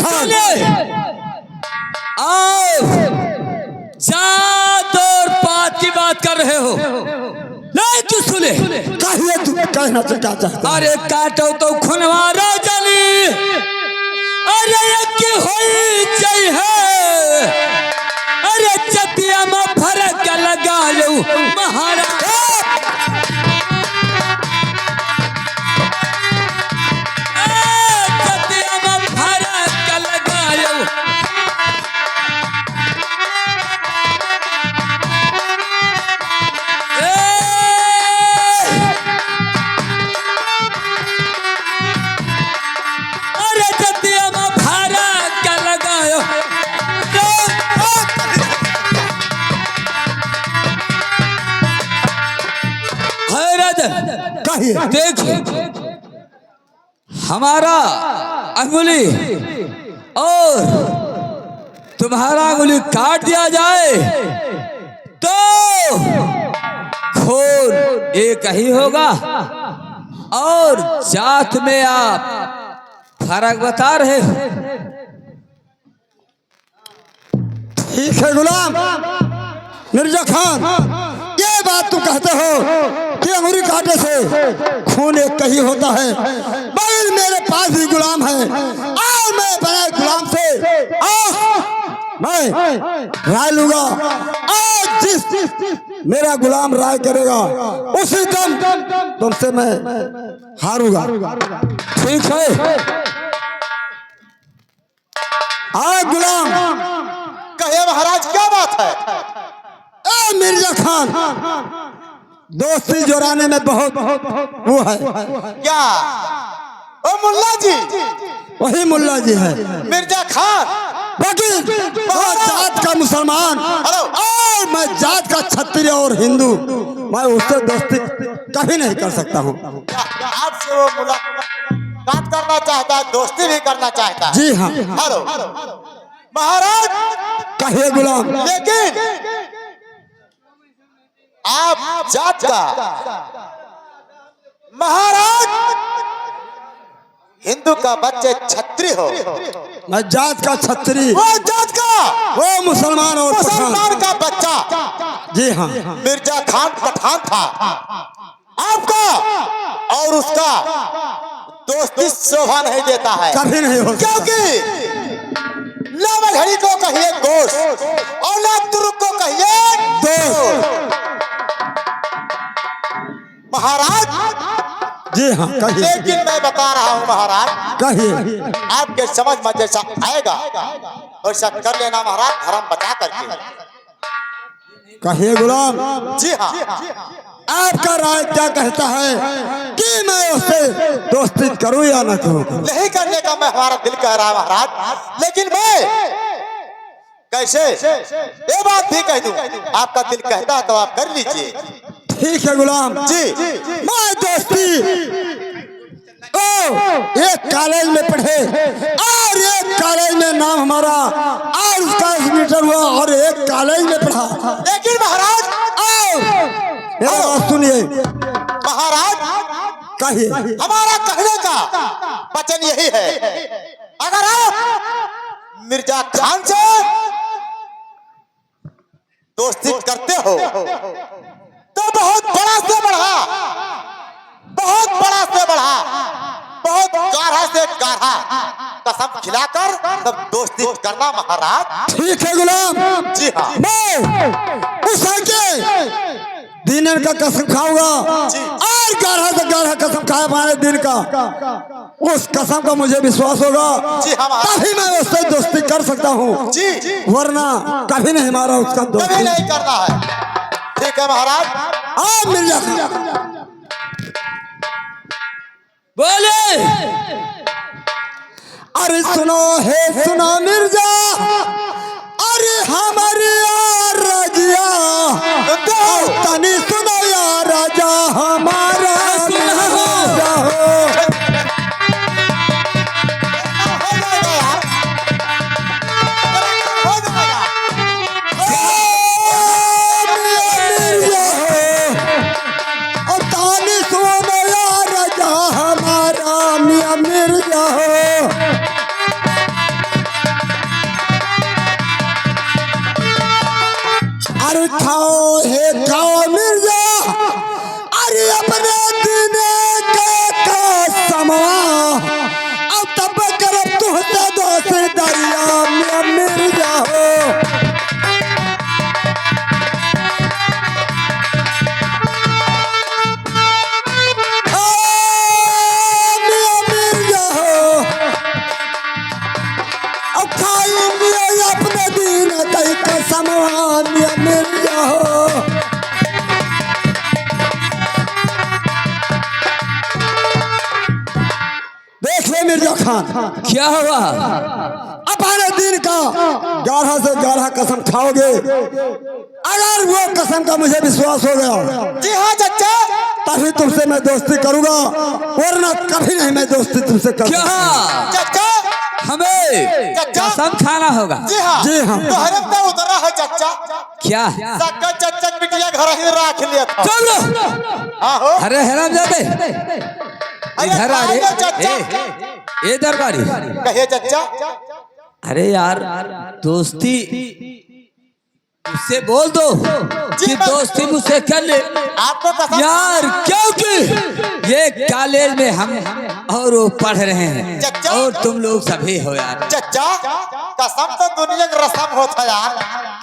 खान आप जात और पात की बात कर रहे हो, नहीं तू सुने। कहिए तू कहना क्या चाहता है? अरे काटो तो खुनवारा जली, अरे की होई जई है, अरे चतिया में फरक लगा लो महाराज। देखो हमारा अंगुली और तुम्हारा अंगुली काट दिया जाए तो खून एक ही होगा, और जात में आप फर्क बता रहे हो। ठीक है गुलाम मिर्जा खान, ये बात तू कहते हो कि अंगुली काटे से खून एक ही होता है, मगर मेरे पास भी गुलाम है और मैं बने गुलाम से मैं राय लूंगा, और जिस मेरा गुलाम राय करेगा उसी दम तुमसे मैं हारूंगा। ठीक है गुलाम। कहिए महाराज क्या बात है? मिर्जा खान दोस्ती जोड़ाने में बहुत वो है। क्या ओ मुल्ला जी? वही मुल्ला जी है मिर्जा खान, लेकिन बहुत जात का मुसलमान और मैं जात का क्षत्रिय और हिंदू, मैं उससे दोस्ती कभी नहीं कर सकता हूँ। आपसे वो मुलाकात करना चाहता है, दोस्ती भी करना चाहता है। जी हाँ। हेलो महाराज। कहिए गुलाम। लेकिन आप जात का महाराज, हिंदू का बच्चे छत्री हो, मैं जात का छत्री, वो जात का, वो मुसलमान और मुसलमान का बच्चा। जी हाँ। मिर्जा खान पठान था आपका, और उसका दोस्ती शोभा नहीं देता है, कभी नहीं हो, क्योंकि ना घड़ी को कहिए गोश्त और ना तुर्क को कहिए दोस्त। महाराज जी हाँ कहिए। लेकिन मैं बता रहा हूँ महाराज, कहिए। आपके समझ में जैसा आएगा वैसा कर लेना महाराज, धर्म बचा करके। कहिए गुलाम। जी हाँ। आपका राय क्या कहता है कि मैं उससे दोस्ती करूं या ना करूं? नहीं करने का मैं हमारा दिल कह रहा महाराज, लेकिन मैं कैसे ये बात भी कह दूं, आपका दिल कहता है तो आप कर लीजिए। ठीक है गुलाम जी। मैं दोस्ती एक कॉलेज में पढ़े और एक कॉलेज में नाम हमारा और उसका एडमिशन हुआ और एक कॉलेज में पढ़ा। लेकिन महाराज मेरा बात सुनिए महाराज, कहिए। हमारा कहने का वचन यही है, अगर आप मिर्जा खान से दोस्ती करते हो तो बहुत बड़ा से बढ़ा, बहुत बड़ा से बढ़ा, बहुत गाढ़ा से गाढ़ा कसम खिलाकर तब दोस्ती करना महाराज। ठीक है गुलाम। जी हाँ। मैं उस दिन का कसम खाऊंगा और गाढ़ा से गाढ़ा कसम खाए पाने दिन का, उस कसम का मुझे विश्वास होगा जी हाँ, तभी मैं उससे दोस्ती कर सकता हूँ, जी वरना कभी नहीं हमारा उसका कभी दोस्ती नहीं करना है। ठीक है महाराज। आप मिल जाते बोले। अरे सुनो है सुनो मिर्जा, अरे हमारी रजिया तनी सुनो या राजा हमारा मिर्जा हो। खाओ हे खाओ मिर्जा, अरे अपने दिन के कसमवा, अब तब करब तुहसे दोस्त दरिया में मिर्जा हो। मिर्जा हो, अब खाएंगे अपने दिन के कसमवा मिर्जा हो। देखिए मिर्जा खान, क्या हुआ? अपने दिन का 11 से 11 कसम खाओगे, अगर वो कसम का मुझे विश्वास हो गया जी हाँ चचा। तभी तुमसे मैं दोस्ती करूंगा, वरना कभी नहीं मैं दोस्ती तुमसे क्या करूंगा। चचा हमें चचा। कसम खाना होगा? जी हाँ जी हाँ। तो हरम पे उतरा है चचा। क्या? सक्का चचा बिटिया घर ही रख लिया था। चुप रहो। हाँ हो। अरे हरामजादे, इधर आ रे। खाएगा चचा। ए दरबारी, कहिए चचा। अरे यार दोस्ती उससे बोल दो कि दोस्ती मुझसे कर ले आपको कसम यार, क्योंकि ये कॉलेज में हम और वो पढ़ रहे हैं चचा। और तुम लोग सभी हो यार। चचा कसम तो दुनिया का रस्म होता है यार।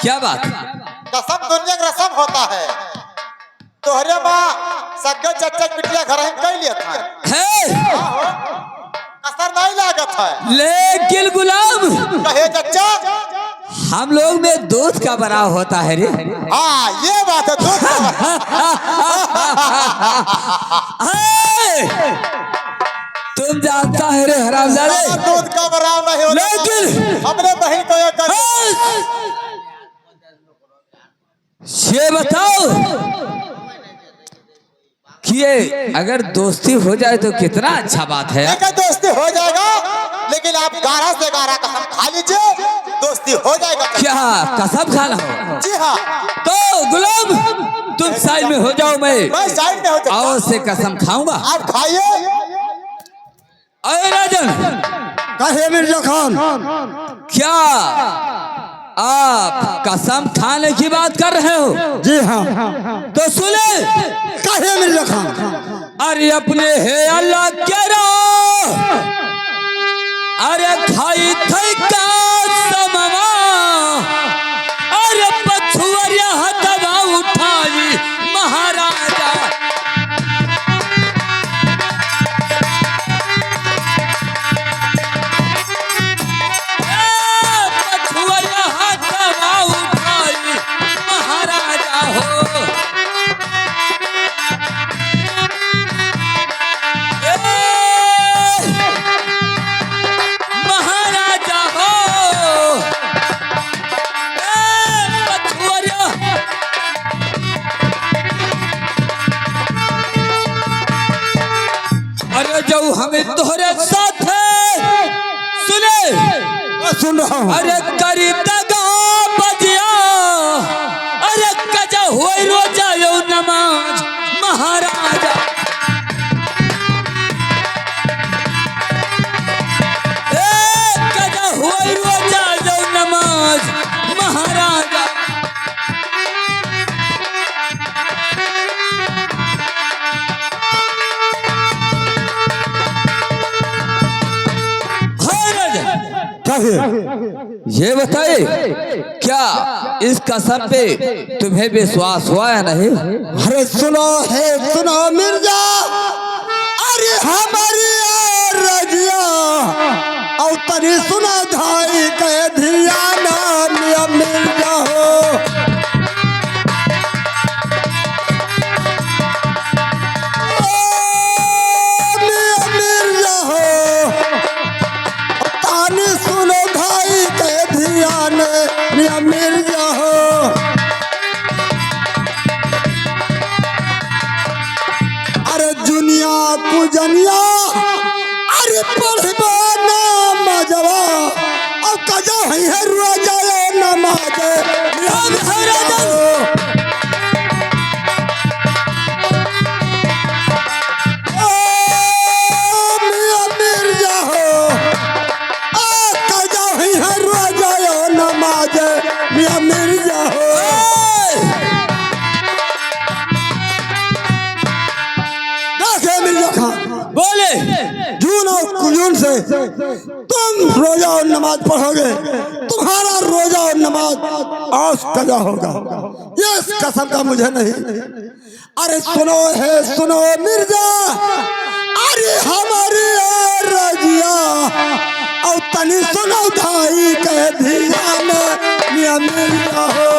क्या बात? कसम दुनिया का रस्म होता है। तोहरे माँ सक्का चचा बिटिया घर ही कह लिया था। है असर नहीं लागत है। लेकिन गुलाम, कहे चचा। हम लोग में दूध का बराव होता है रे। हाँ ये बात है। दूध का तुम जानता है रे हरामजादे, दूध का बराव नहीं होता। लेकिन हमने बहन को ये कर ये बताओ कि ये अगर दोस्ती हो जाए तो कितना अच्छा बात है। ठीक है दोस्ती हो जाएगा, लेकिन आप 11 से 11 कसम खा लीजिए, दोस्ती हो जाएगा। क्या कसम खाना हो? जी हाँ। तो गुलाम तुम साइड में हो जाओ, मैं साइड में हो चचा। और से कसम खाऊंगा। आप खाइए। अरे राजन, कहिए मिर्जा खान। क्या आप कसम खाने की बात कर रहे हो? जी हाँ। तो सुने, कहिए मिर्जा खान। अरे अपने है अल्लाह के रो, अरे खाई थई कसमवा, अरे पछुआरिया हथवा उठाई महाराजा। पछुआरिया हथवा उठाई महाराजा हो। महाराजा हो। पछुआरिया अरे जो हमें तोहरे साथ है, सुने मैं सुन रहा हूँ। अरे करी दगा बजिया, अरे कजा हुई रोजा यो नमाज महाराजा। कजा हुई रोजा यो नमाज महाराजा। कहिए। ये बताइए, क्या इस कसम पे तुम्हें विश्वास हुआ या नहीं? अरे सुनो है सुनो मिर्जा, अरे हमारी रजिया और तनी सुना धाई के धिया नाम मिर्जा हो। मिर्जा हो, तानी सुनो धाई के धिया ने मिर्जा हो। अरे दुनिया पूजनिया, अरे पढ़बा नमाजवा, और कजा है रोजा नमाज राजा हो। ओ मिर्जा हो, कजा है रोजा नमाज मिर्जा हो। तुम रोजा और नमाज पढ़ोगे, तुम्हारा रोजा और नमाज आज कजा होगा, ये इस कसम का मुझे नहीं। अरे सुनो है सुनो मिर्जा, अरे हमारी रजिया और तनी सुनो भाई कह दिया मियां मिर्जा हो।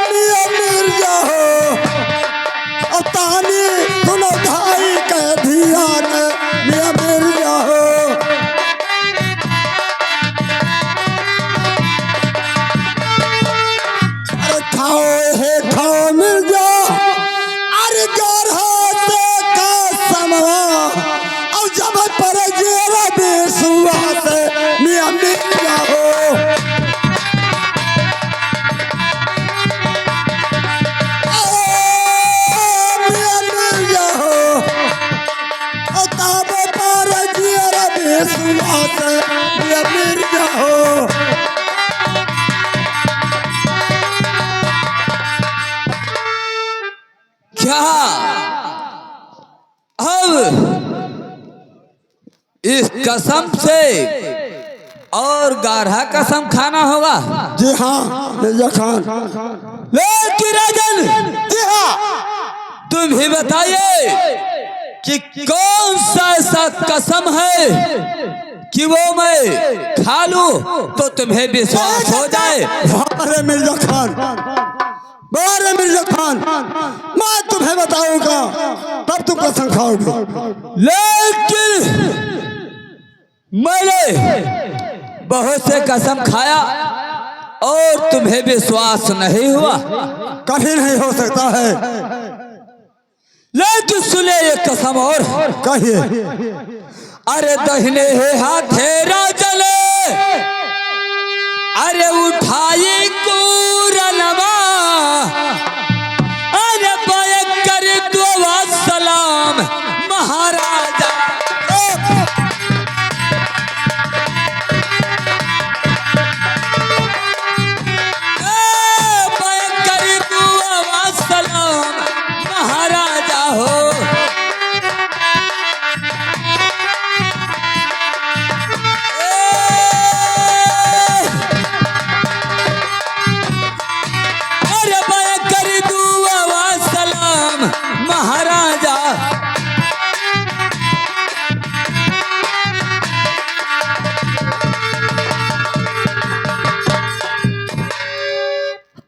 मियां मिर्जा हो और तानी सुनो भाई कह दिया मियां मिर्जा हो। खाओ है खाओ मिर्जा, अरे गौर से का समवा और जब पर जेरा बेसुआ से मियां मिर्जा हो। मियां मिर्जा हो और तब पर जेरा बेसुआ से मियां मिर्जा हो। क्या अब इस कसम से और गाढ़ा कसम खाना होगा? जी हाँ मिर्जा खान। लेकिन राजन, जी हाँ, तुम ही बताइए कि कौन सा ऐसा कसम है कि वो मैं खा लूं तो तुम्हें विश्वास हो जाए? अरे मिर्जा खान, अरे मिर्जा खान, मैं तुम्हें बताऊंगा तब तुम कसम खाओगे। लेकिन मैंने बहुत से कसम खाया और तुम्हें विश्वास नहीं हुआ। कभी नहीं हो सकता है। लेकिन सुने एक कसम और। कहिए। अरे दहिने हाथे राजले, अरे उठाई कुरनवा, अरे बाय कर दो सलाम महाराजा। बाय कर दो सलाम महाराजा हो। अरे बाय कर दो सलाम महाराजा।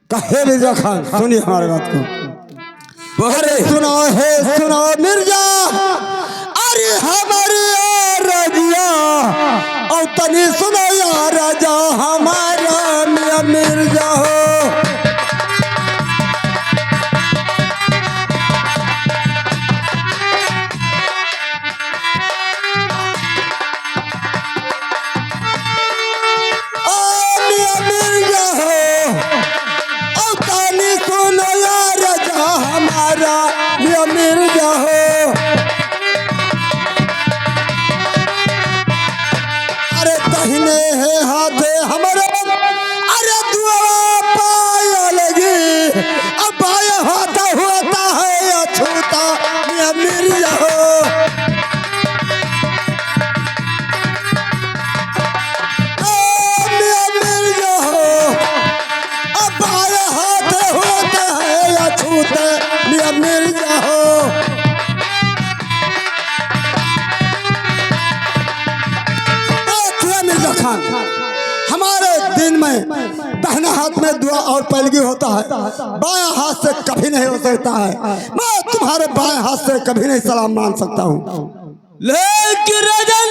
कहे मिर्जा खान, सुनिए हमारी बात को। बोले सुनो है सुनो मिर्जा, अरे हमारी रजिया और तनी सुनो या राजा हमारा मियां मिर्जा हो। ओ मियां मिर्जा हो और तनी सुनो या राजा हमारा मियां मिर्जा हो। अरे दहिने है हाथे हमारे, अरे दुआ पाया लगी, अब बाया हाथा होता है अछूता मियां मिर्जा हो। मियां मिर्जा हो अब बाया हाथे होता है अछूता मियां मिर्जा हो। देखिए मिर्जा खान, हमारे दिन में दाहिने हाथ में दुआ और पैलगी होता है, बाएं हाथ से कभी नहीं हो सकता है। मैं तुम्हारे बाएं हाथ से कभी नहीं सलाम मान सकता हूँ। लेकिन राजन,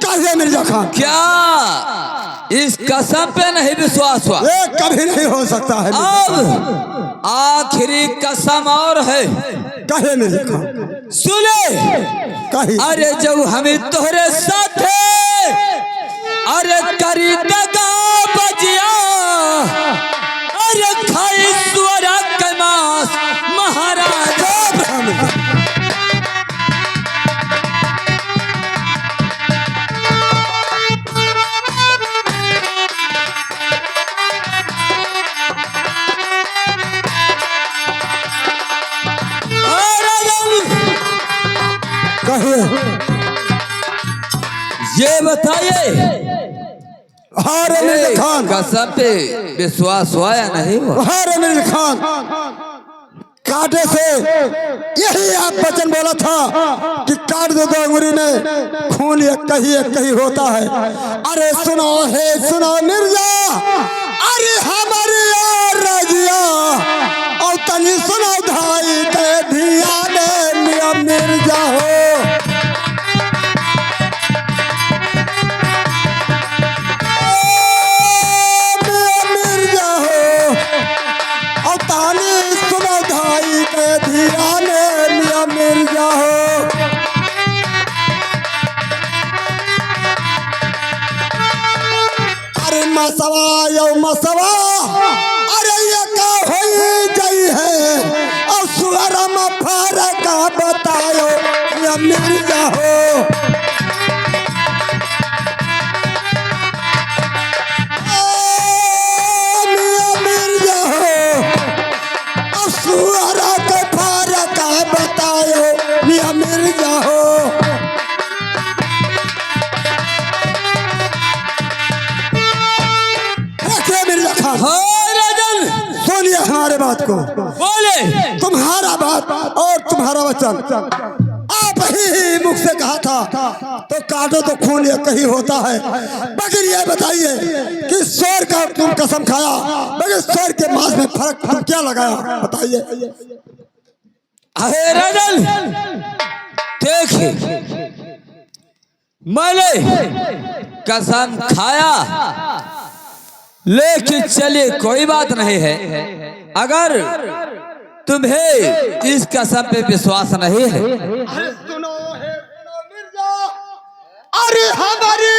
कहिए मिर्जा खान। क्या इस कसम पे नहीं विश्वास हुआ? ये कभी नहीं हो सकता है। अब आखिरी कसम और है। कहिए मिर्जा खान। सुने, कहिए। अरे जब हम तोहरे साथ है, अरे करी दगा बजिया, अरे खाई सुअरा के मांस महाराजा। कहिए। ये बताइए हाँ रे मिर्जा खान, कसम पे विश्वास हुआ या नहीं हुआ? हाँ रे मिर्जा खान, कांटे से यही आप वचन बोला था कि काट दो तो अंगुरी में खून एक ही होता है। अरे सुनो है सुनो मिर्जा, अरे हमारी यार रजिया और तनी सुनो धाई के धिया ने मियां मिर्जा हो। मिर्जा हो अरे मसवा यो मसवा, अरे ये का होई गई है और सुअर में फर्क बतायो या मिर्जा हो। मिर्जा हो और सुअर के फर्क बतायो या मिर्जा हो। मिर्जा खान, हो राजन, सुनिए हमारे बात को। बोले। तुम्हारा बात और तुम्हारा वचन आप ही मुख से कहा था, तो काटो तो खून एक ही होता है। बगैर ये बताइए कि शेर का तुम कसम खाया, बगैर शेर के मांस में फर्क तुम क्या लगाया बताइए। अरे राजन देखिए, मैंने कसम खाया, लेकिन चलिए कोई बात नहीं है। अगर तुम्हें इस कसम पे विश्वास नहीं है, अरे सुनो है सुनो मिर्जा, अरे हमारी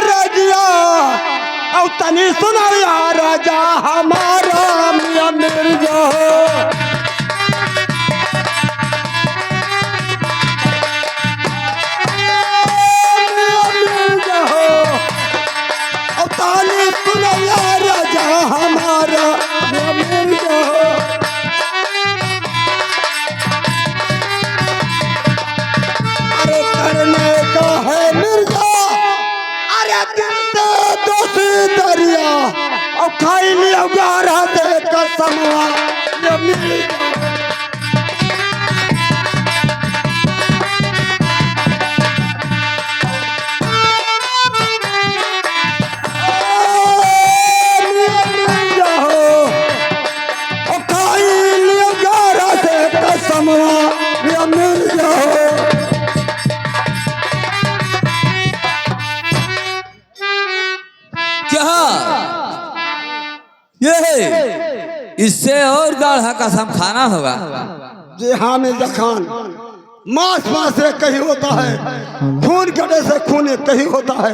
रजिया और तनी सुनो यार राजा हमारा मियां मिर्जा हो। हमारा मिर्जा हो। अरे करने का है मिर्जा, अरे दिल से दोषी दरिया और खाई लिया गारा दे कसमवा ये मिर्जा। क्या ये इससे और गाढ़ा कसम खाना होगा? जी हाँ मिर्जा खान, मांस मांस एक ही होता है, खून कटे से खून एक ही होता है।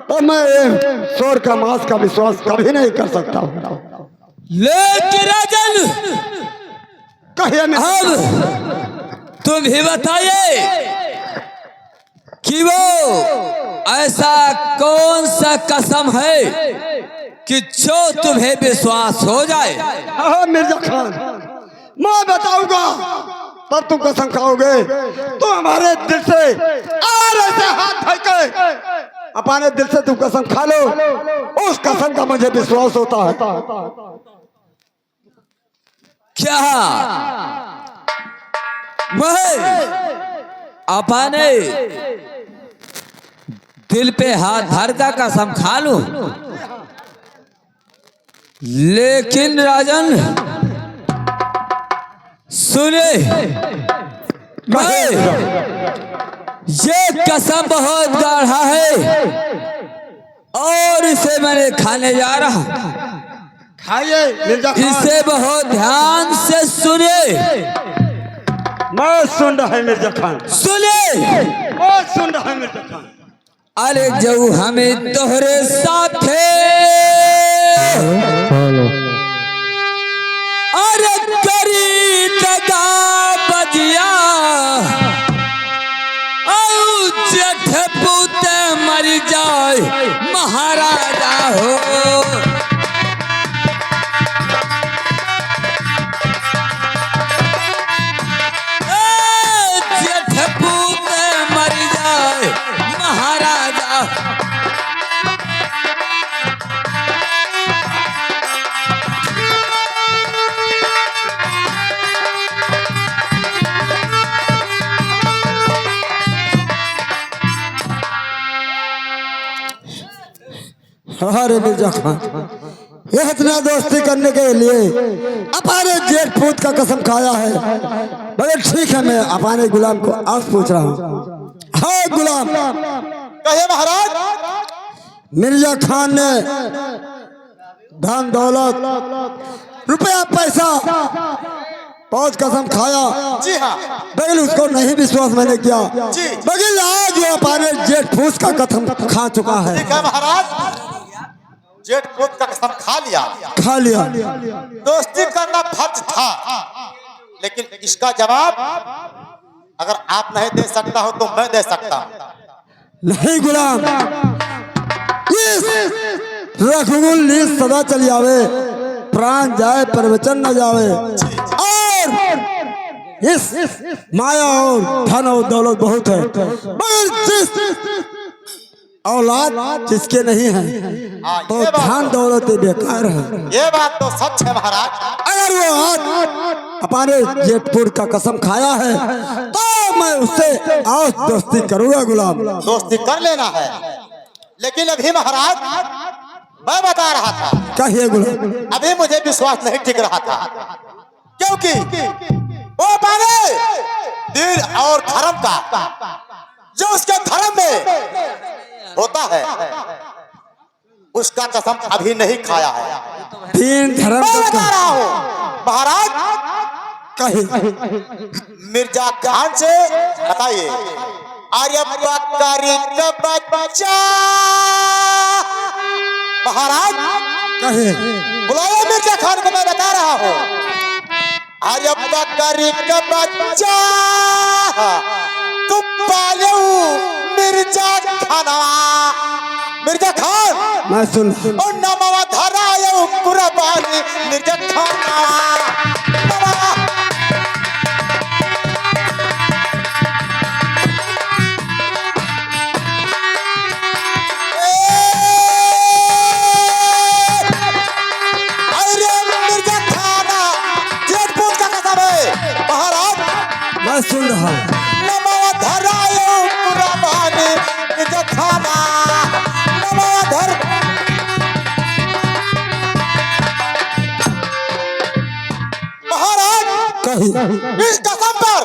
तो मैं शोर का मांस का विश्वास कभी नहीं कर सकता हूँ। लेकिन राजन कहिए अब तुम ही बताइए कि वो ऐसा कौन सा कसम है कि जो तुम्हें विश्वास हो जाए? हाँ मिर्जा खान, मैं बताऊंगा तब तुम कसम खाओगे। तो हमारे दिल से और ऐसे हाथ धर के अपने दिल से तुम कसम खा लो, उस कसम का मुझे विश्वास होता है। क्या मैं अपने दिल पे हाथ धर का कसम खा लूं? लेकिन राजन सुने, मैं ये कसम बहुत गाढ़ा है और इसे मैंने खाने जा रहा हूं। खाइए मिर्जा खान, इसे बहुत ध्यान से सुने। मैं सुन रहा है मिर्जा खान, सुने, मैं सुन रहा है मिर्जा खान। अरे जो हमें तोहरे साथे अरे करी दगा बजिया औ जेठ पूते मर जाए महाराजा हो। जेठ पूते अरे मिर्जा खान, ये इतना दोस्ती करने के लिए अपने जेठ पूत का कसम खाया है। मगर ठीक है, मैं अपने गुलाम को आज पूछ रहा हूँ। हाँ गुलाम, कहे महाराज। मिर्जा खान ने धन दौलत रुपया पैसा बहुत कसम खाया, जी हाँ। लेकिन उसको नहीं विश्वास मैंने किया। जी। लेकिन आज वो अपने जेठ पूत का कसम खा चुका है। ठीक है महाराज, जेठ पूत का कसम खा लिया। खा लिया। दोस्ती करना फर्ज था, लेकिन इसका जवाब अगर आप नहीं दे सकता हो तो मैं दे सकता हूँ। नहीं गुलाम, रघुकुल नींद सदा चली आवे, प्राण जाए पर वचन न जावे। और इस माया और धन और दौलत बहुत है, मगर जिस औलाद जिसके नहीं है तो धन दौलत बेकार है। ये बात तो सच है महाराज। अगर वो आज अपने जेठपुर का कसम खाया है तो मैं उससे आज दोस्ती करूंगा गुलाम। दोस्ती कर लेना है, लेकिन अभी महाराज मैं बता रहा था, कहिए गुलाम। अभी मुझे विश्वास नहीं टिक रहा था, क्योंकि वो अपने दीन और धर्म का जो उसके धर्म में होता है उसका कसम अभी नहीं खाया है। दीन धर्म मैं का बता रहा हूँ महाराज। कहिए। मिर्जा खान से बताइए, अरे बकरी का बच्चा महाराज। कहिए। बुलाओ मिर्जा खान को, मैं बता रहा हूँ। अरे बकरी का बच्चा तुम पालो मिर्जा खानवा। मिर्जा खान मैं सुन। और नमवा धरायो कुर्बानी मिर्जा खानवा। मैं सुन रहा हूँ। नमो धरायो कुर्बानी मिर्जा खाना। नमो धर महाराज, कहिए। इस कसम पर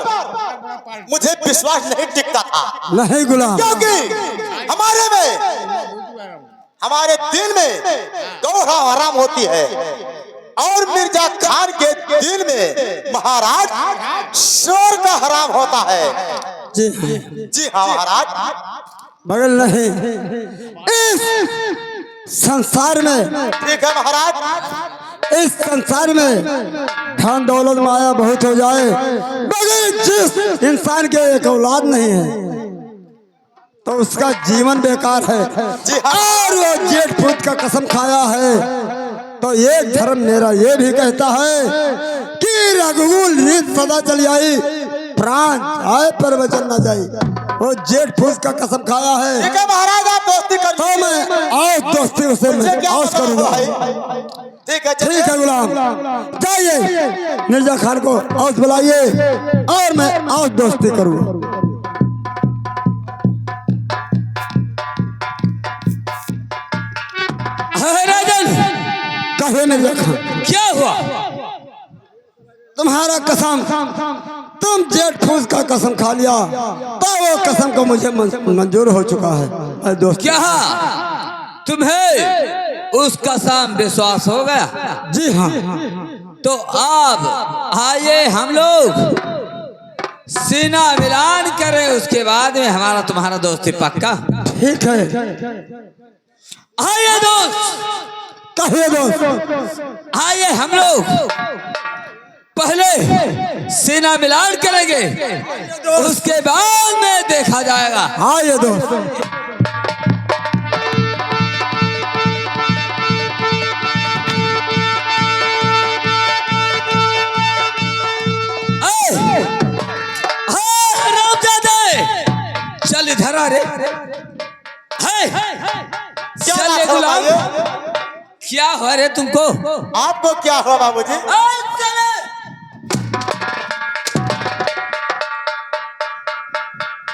मुझे विश्वास नहीं टिकता था। नहीं गुलाम, क्योंकि हमारे दिल में गौरा हराम होती है और मिर्जा खान के दिल में महाराज शोर का हराम होता है। जी जी हाँ महाराज। मगर नहीं, इस संसार में, ठीक है महाराज, इस संसार में धन दौलत माया बहुत हो जाए, मगर जिस इंसान के एक औलाद नहीं है तो उसका जीवन बेकार है। जी हाँ। और वो जेठ पूत का कसम खाया है तो एक धर्म मेरा ये भी कहता है कि रघुकुल नींद सदा चली आई, प्राण जाए पर वचन न जाए। वो जेठ फूस का कसम खाया है। ठीक है महाराज, आप दोस्ती कर तो मैं आज दोस्ती उसे मैं आज करूंगा। ठीक है, ठीक है गुलाम, जाइए मिर्जा खान को आज बुलाइए और मैं आज दोस्ती करूंगा। राजन, कहे मिर्जा खान, क्या हुआ? तुम्हारा कसम, तुम जेठ फूस का कसम खा लिया तो वो कसम को मुझे मंजूर हो चुका है दोस्त। क्या तुम्हें उस कसम विश्वास हो गया? जी हाँ। तो अब आइए हम लोग सीना मिलान करें, उसके बाद में हमारा तुम्हारा दोस्ती पक्का। ठीक है, आइए दोस्त, कहिए दोस्त। आइए हम लोग पहले सीना मिलान करेंगे, उसके बाद में देखा जाएगा। आइए दोस्त। चल इधर आ रे। चल गुलाम, क्या हो रे तुमको? आपको क्या हुआ बाबूजी?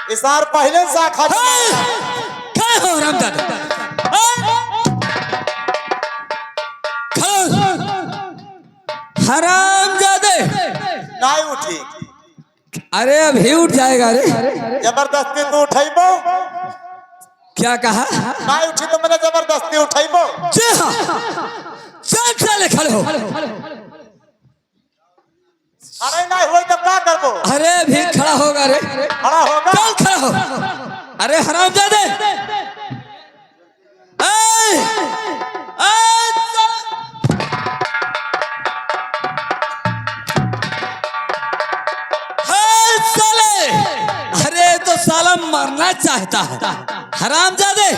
इसार पहले से खा क्या हो रामदादा? हरामजादे। नहीं उठी। अरे अभी उठ जाएगा रे। जबरदस्ती तू उठाइबो। क्या कहा? नहीं उठी तो मैंने जबरदस्ती उठाइबो। जी हाँ, चल चल खड़े हो। अरे नहीं हुई तो क्या करबो? अरे भी खड़ा होगा रे। खड़ा होगा। चल खड़ा हो। अरे हरामजादे, साले, अरे तो साला मरना चाहता है हरामजादे।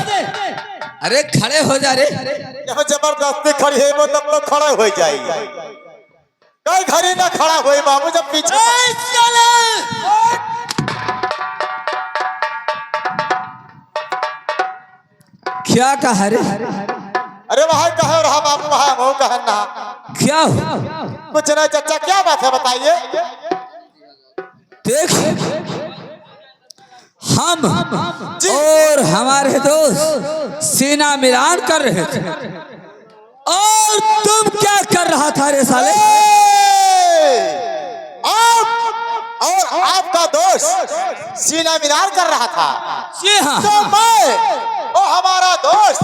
अरे खड़े हो जा रे। यहाँ जबरदस्ती खड़ी है वो तब तो खड़ा हो जाएगी। कई घड़ी ना खड़ा हुई बाबू जब पीछे। क्या कहा रे? अरे वहाँ कहे रहा बाबू, वहाँ वो कहे ना। क्या हो? कुछ नहीं चाचा, क्या बात है बताइए। देख, हम और हमारे दोस्त सीना मिलान कर रहे थे और तुम क्या कर रहा था रे साले? आप और आपका दोस्त सीना मिलान कर रहा था। जी हाँ। तो मैं और हमारा दोस्त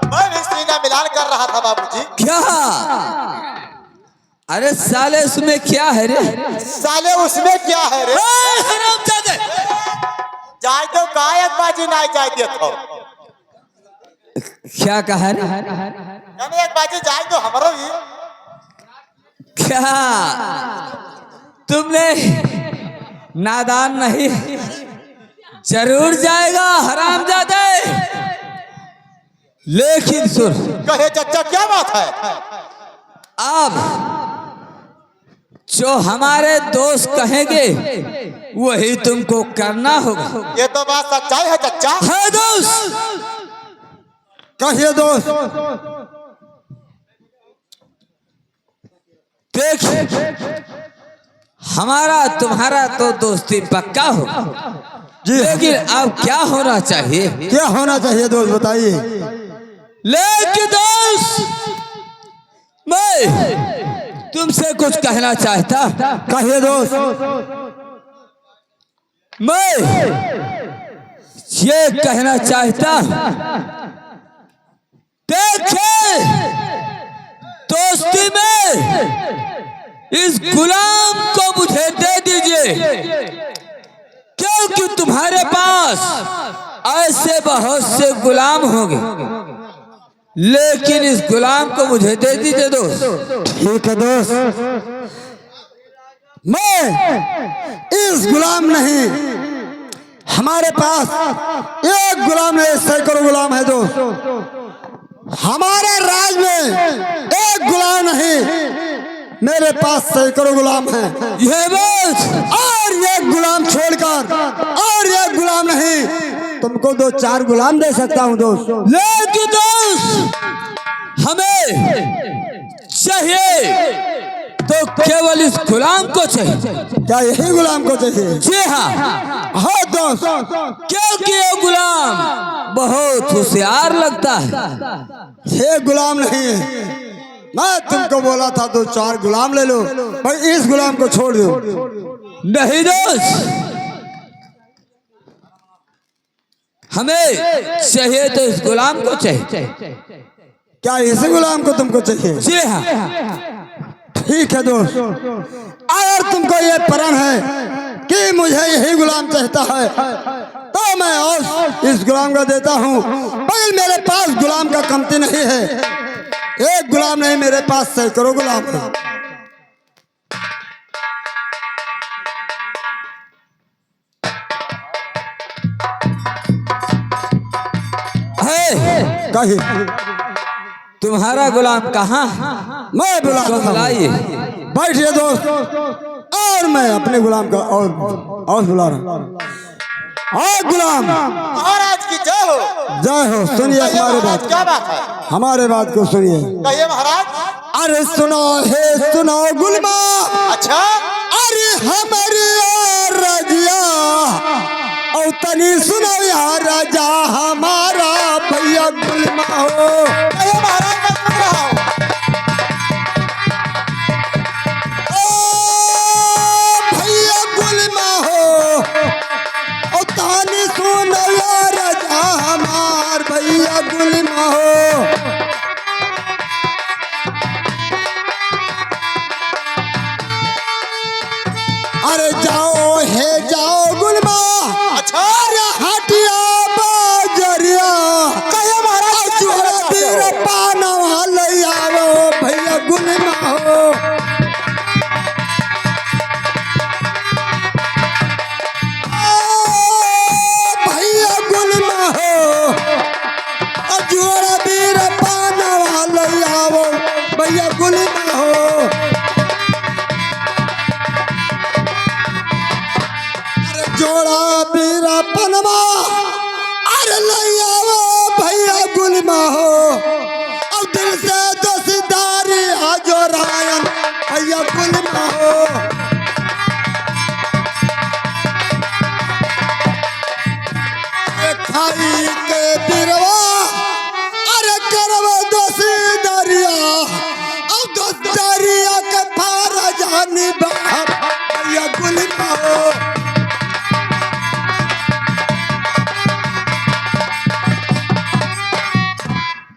मैं भी सीना मिलान कर रहा था बाबूजी। क्या? अरे साले उसमें क्या है रे? साले उसमें क्या है रे? हरामजादे, जाए तो गायक बाजी नहीं जाए दे तो। क्या कहा रे? यानी एक बाजी जाए तो हमारो ही। क्या तुमने नादान नहीं? जरूर जाएगा हरामजादे। लेकिन सुन, कहे चाचा क्या बात है? अब जो हमारे दोस्त कहेंगे वही तुमको करना होगा। ये तो बात सच्चाई है चाचा। है दोस्त? कहिए दोस्त। देख, हमारा तुम्हारा तो दोस्ती पक्का हो जी, लेकिन अब क्या होना चाहिए? क्या होना चाहिए दोस्त बताइए। लेकिन दोस्त, मैं तुमसे कुछ कहना चाहता। कहिए दोस्त। मैं ये कहना चाहता, देखे दोस्ती में इस गुलाम को मुझे दे दीजिए, क्योंकि तुम्हारे पास ऐसे बहुत से गुलाम होंगे, लेकिन इस गुलाम को मुझे दे दीजिए दोस्त। ठीक है दोस्त, मैं इस गुलाम नहीं, हमारे पास एक गुलाम नहीं सैकड़ों गुलाम है दोस्त। हमारे राज में एक गुलाम नहीं, मेरे पास सैकड़ों गुलाम हैं। ये बात, और एक गुलाम छोड़कर और एक गुलाम नहीं, तुमको 2-4 गुलाम दे सकता हूँ दोस्त। लेकिन दोस्त हमें चाहिए तो केवल इस गुलाम को चाहिए। क्या यही गुलाम को चाहिए? जी हाँ, हाँ दोस्त, क्योंकि ये गुलाम बहुत होशियार लगता है। ये गुलाम नहीं है। मैं तुमको बोला था 2-4 गुलाम ले लो, पर इस गुलाम को छोड़ दो। नहीं दोस्त, हमें चाहिए तो इस गुलाम को चाहिए। क्या इसी गुलाम को तुमको चाहिए? जी हाँ। ठीक है दोस्त, अगर तुमको ये प्रण है कि मुझे यही गुलाम चाहता है तो मैं और इस गुलाम का देता हूँ, पर मेरे पास गुलाम का कमती नहीं है। एक गुलाम नहीं, मेरे पास सैकड़ों गुलाम है। कहिए। तुम्हारा गुलाम कहाँ? मैं बुला तो बुलाइए। बैठिए दोस्त, और मैं अपने गुलाम का और बुला रहा हूँ। और गुलाम महाराज की जय हो। जय हो। सुनिए हमारे बात, क्या बात है? हमारे बात को सुनिए। कहिए महाराज। अरे सुनो हे सुनो गुलमा, अच्छा, अरे हमारी रजिया और तनी सुनो यार राजा हमारा भैया गुलमा हो। कहिए महाराज, मैं सुन रहा हूँ। जोड़ा बीरा पनमा अरे लैया भैया गुलमा हो अब दिल से दोस्तारी आजो रायन भैया गुलमा हो खाई के बिरवा अरे करवा दोसी दरिया अब दोस्तरिया के पार जानी बाप भैया गुलमा हो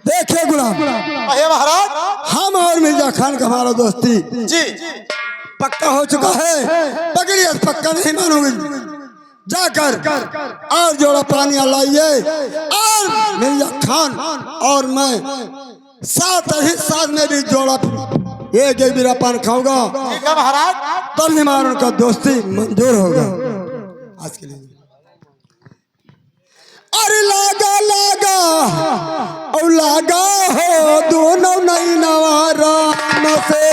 देखिए गुलाम अहे महाराज हम और मिर्जा खान का हमारा दोस्ती जी पक्का हो चुका है पकड़िए पक्का नहीं मानोगे जाकर और जोड़ा पानी लाइए और मिर्जा खान और मैं साथ ही साथ में भी जोड़ा एक बिरा पान खाऊंगा ठीक है महाराज तब हमारा उनका दोस्ती मंजूर होगा आज के लिए अरे लागा लागा और लागा हो दोनों नहीं नवारा से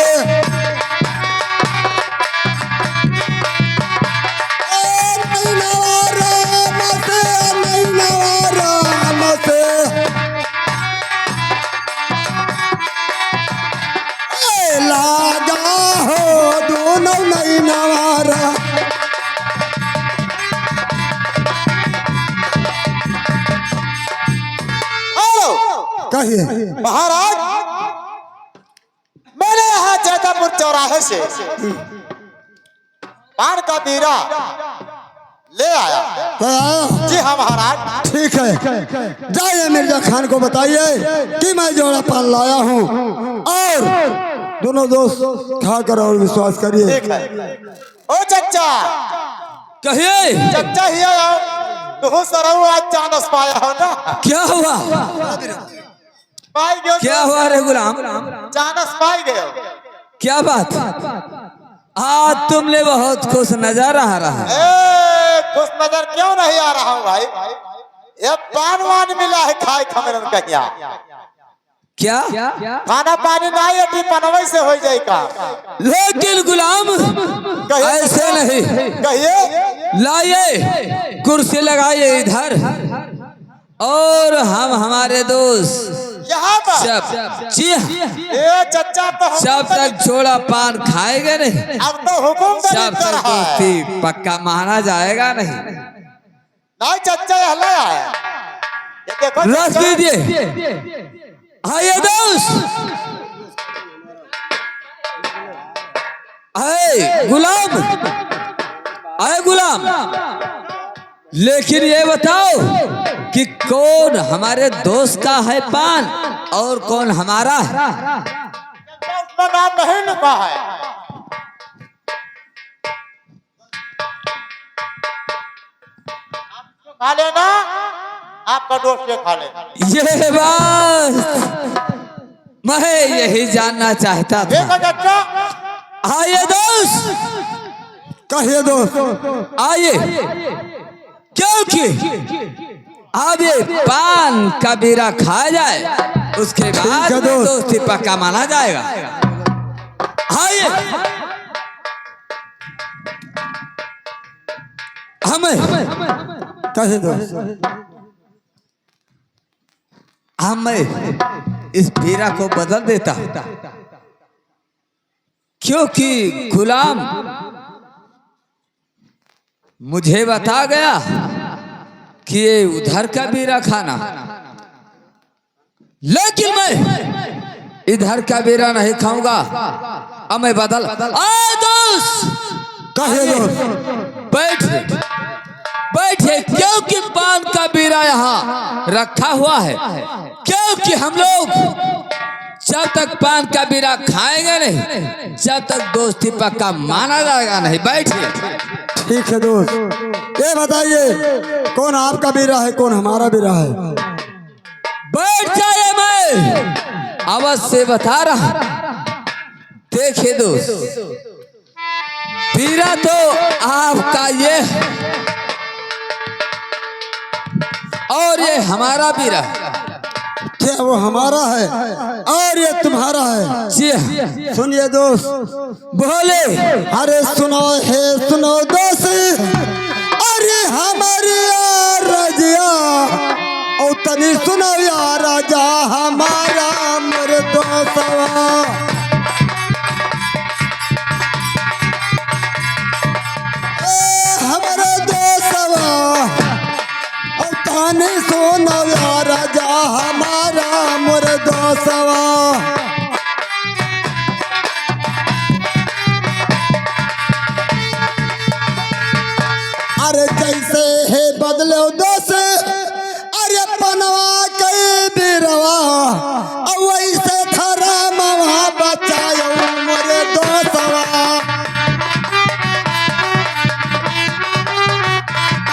लागा हो दोनों नहीं नवारा कहिए महाराज मैंने यहाँ जैतापुर चौराहे से पान का बीरा ले आया जी हाँ महाराज ठीक है जाइए मिर्जा खान को बताइए कि मैं जोड़ा पान लाया हूँ और दोनों दोस्त खाकर और विश्वास करिए ठीक है ओ चच्चा कहिए चच्चा ही आया तू सरऊ आज चांदस पाया हो ना क्या हुआ पाई गयो क्या हुआ रे गुलाम चांदस पाई गयो क्या बात आज तुमने बहुत खुश नजर आ रहा है खुश नजर क्यों नहीं आ रहा हूँ भाई ये पान वान मिला है खाए खमरन कहिया क्या खाना पानी नहीं अटी पनवई से हो जाए का लेकिन गुलाम ऐसे नहीं कहिए लाइए कुर्सी लगाइए इधर और हम हमारे दोस्त यहाँ पर सब ए चच्चा तो जब तक छोड़ा पान खाएंगे नहीं अब तो हुकुम जब कर तक रहा है दोस्ती पक्का माना जाएगा नहीं नहीं चच्चा हल्ला आया ये देखो रस चच्चा। दीजिए आइए दोस्त आए गुलाम आए गुलाम लेकिन ये बताओ कि कौन हमारे दोस्त का है पान और कौन हमारा है उसका नाम नहीं लिखा है खा लेना आपका दोस्त ये खा ले ये बात मैं यही जानना चाहता था देखो चच्चा आइए दोस्त कहिए दोस्त आइए क्योंकि अब ये पान का बीरा खाया जाए उसके बाद है दोस्त। दोस्ती पक्का माना जाएगा आइए हमें कहिए दोस्त हमें इस बीरा को बदल देता क्योंकि गुलाम मुझे बता गया कि ये उधर का बीरा खाना लेकिन मैं इधर का बीरा नहीं खाऊंगा अब मैं बदल दोस्त कहिए दोस्त बैठे बैठे क्योंकि पान का बीरा यहाँ रखा हुआ है क्योंकि हम लोग जब तक पान का बीरा खाएंगे नहीं जब तक दोस्ती पक्का माना जाएगा नहीं बैठिए ठीक है दोस्त ये बताइए कौन आपका बीरा है कौन हमारा बीरा है बैठ जाए मैं अवश्य बता रहा देखिए दोस्त बीरा तो आपका ये है और ये हमारा बीरा क्या वो हमारा है और ये तुम्हारा है जी सुनिए दोस्त बोले अरे सुनो है सुनो दोस्त और सुनी सुनो या राजा हमारा मुर्दोसवा। अरे जैसे है बदले दोस्त